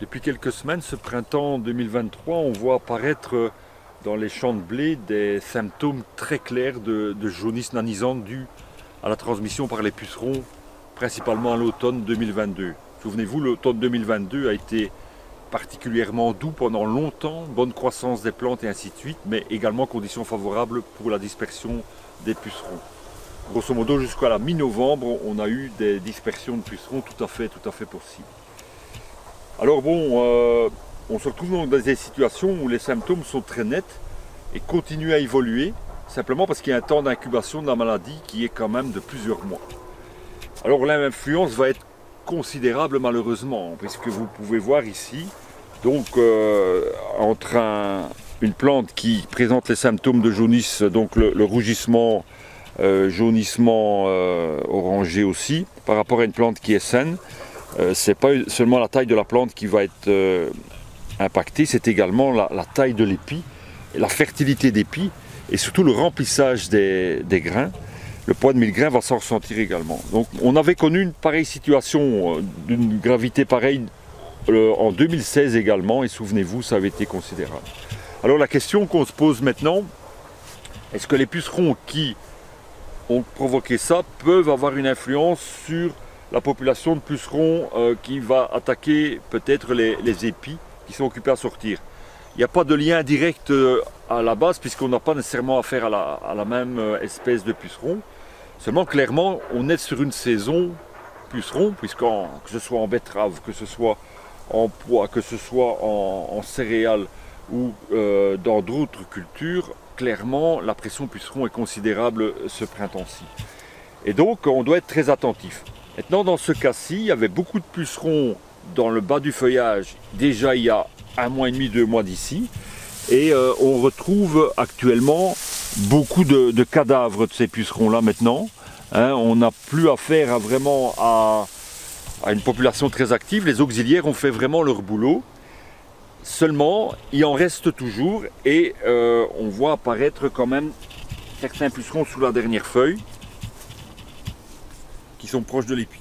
Depuis quelques semaines, ce printemps 2023, on voit apparaître dans les champs de blé des symptômes très clairs de jaunisse nanisante dus à la transmission par les pucerons, principalement à l'automne 2022. Souvenez-vous, l'automne 2022 a été particulièrement doux pendant longtemps, bonne croissance des plantes et ainsi de suite, mais également conditions favorables pour la dispersion des pucerons. Grosso modo, jusqu'à la mi-novembre, on a eu des dispersions de pucerons tout à fait possibles. Alors bon, on se retrouve dans des situations où les symptômes sont très nets et continuent à évoluer, simplement parce qu'il y a un temps d'incubation de la maladie qui est quand même de plusieurs mois. Alors l'influence va être considérable malheureusement, puisque vous pouvez voir ici, donc entre une plante qui présente les symptômes de jaunisse, donc le rougissement, jaunissement orangé aussi, par rapport à une plante qui est saine. C'est pas seulement la taille de la plante qui va être impactée, c'est également la taille de l'épi, la fertilité d'épi et surtout le remplissage des grains. Le poids de 1000 grains va s'en ressentir également. Donc on avait connu une pareille situation, d'une gravité pareille en 2016 également, et souvenez-vous, ça avait été considérable. Alors la question qu'on se pose maintenant, est-ce que les pucerons qui ont provoqué ça peuvent avoir une influence sur la population de pucerons qui va attaquer peut-être les épis qui sont occupés à sortir? Il n'y a pas de lien direct à la base, puisqu'on n'a pas nécessairement affaire à la même espèce de puceron. Seulement, clairement, on est sur une saison puceron, que ce soit en betterave, que ce soit en pois, que ce soit en céréales ou dans d'autres cultures, clairement, la pression puceron est considérable ce printemps-ci. Et donc, on doit être très attentif. Maintenant, dans ce cas-ci, il y avait beaucoup de pucerons dans le bas du feuillage, déjà il y a 1 mois et demi, 2 mois d'ici. Et on retrouve actuellement beaucoup de cadavres de ces pucerons-là maintenant. On n'a plus affaire vraiment à une population très active. Les auxiliaires ont fait vraiment leur boulot. Seulement, il en reste toujours et on voit apparaître quand même certains pucerons sous la dernière feuille qui sont proches de l'épi.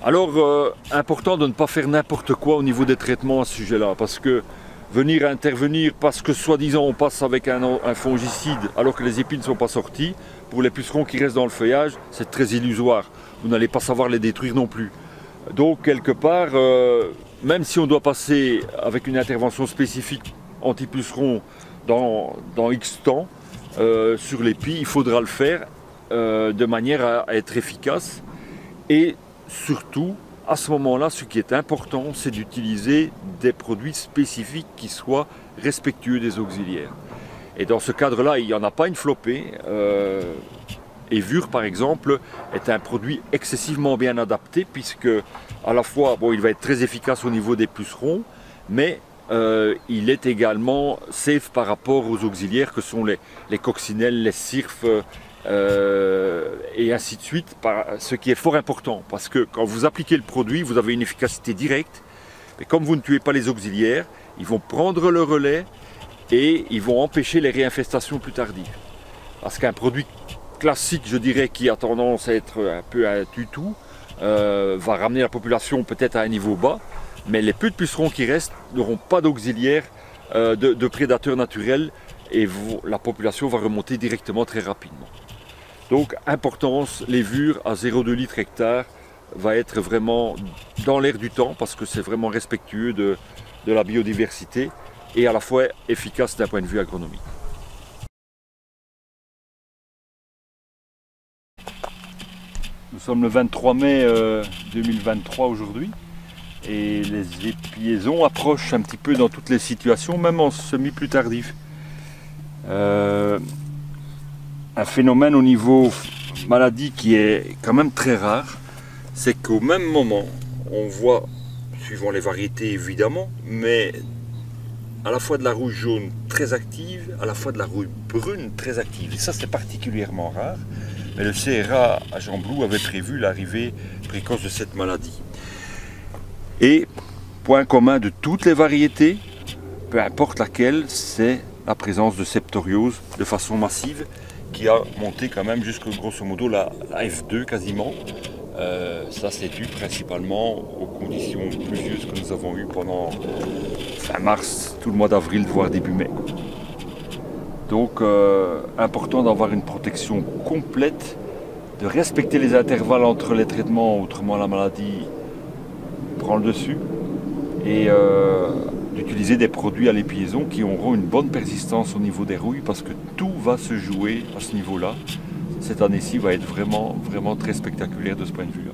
Alors, important de ne pas faire n'importe quoi au niveau des traitements à ce sujet-là, parce que venir intervenir parce que soi-disant on passe avec un fongicide alors que les épis ne sont pas sortis, pour les pucerons qui restent dans le feuillage, c'est très illusoire. Vous n'allez pas savoir les détruire non plus. Donc, quelque part, même si on doit passer avec une intervention spécifique anti-puceron dans X temps sur l'épi, il faudra le faire de manière à être efficace. Et surtout, à ce moment-là, ce qui est important, c'est d'utiliser des produits spécifiques qui soient respectueux des auxiliaires. Et dans ce cadre-là, il n'y en a pas une flopée. Evure, par exemple, est un produit excessivement bien adapté, puisque à la fois, bon, il va être très efficace au niveau des pucerons, mais il est également safe par rapport aux auxiliaires que sont les coccinelles, les cirfes, et ainsi de suite, ce qui est fort important, parce que quand vous appliquez le produit, vous avez une efficacité directe, mais comme vous ne tuez pas les auxiliaires, ils vont prendre le relais et ils vont empêcher les réinfestations plus tardives. Parce qu'un produit classique, je dirais, qui a tendance à être un peu un tutou, va ramener la population peut-être à un niveau bas, mais les peu de pucerons qui restent n'auront pas d'auxiliaires de prédateurs naturels, et la population va remonter directement très rapidement. Donc, importance, l'évure à 0,2 litres hectare va être vraiment dans l'air du temps, parce que c'est vraiment respectueux de la biodiversité et à la fois efficace d'un point de vue agronomique. Nous sommes le 23 mai 2023 aujourd'hui, et les épiaisons approchent un petit peu dans toutes les situations, même en semis plus tardif. Un phénomène au niveau maladie qui est quand même très rare, c'est qu'au même moment, on voit, suivant les variétés évidemment, mais à la fois de la rouille jaune très active, à la fois de la rouille brune très active. Et ça, c'est particulièrement rare. Mais le CRA à Gembloux avait prévu l'arrivée précoce de cette maladie. Et point commun de toutes les variétés, peu importe laquelle, c'est la présence de septoriose de façon massive, qui a monté quand même jusqu'au grosso modo la F2 quasiment, Ça c'est dû principalement aux conditions pluvieuses que nous avons eues pendant fin mars, tout le mois d'avril, voire début mai. Donc important d'avoir une protection complète, de respecter les intervalles entre les traitements, autrement la maladie prend le dessus, et d'utiliser des produits à l'épiaison qui auront une bonne persistance au niveau des rouilles, parce que tout va se jouer à ce niveau-là. Cette année-ci va être vraiment très spectaculaire de ce point de vue-là.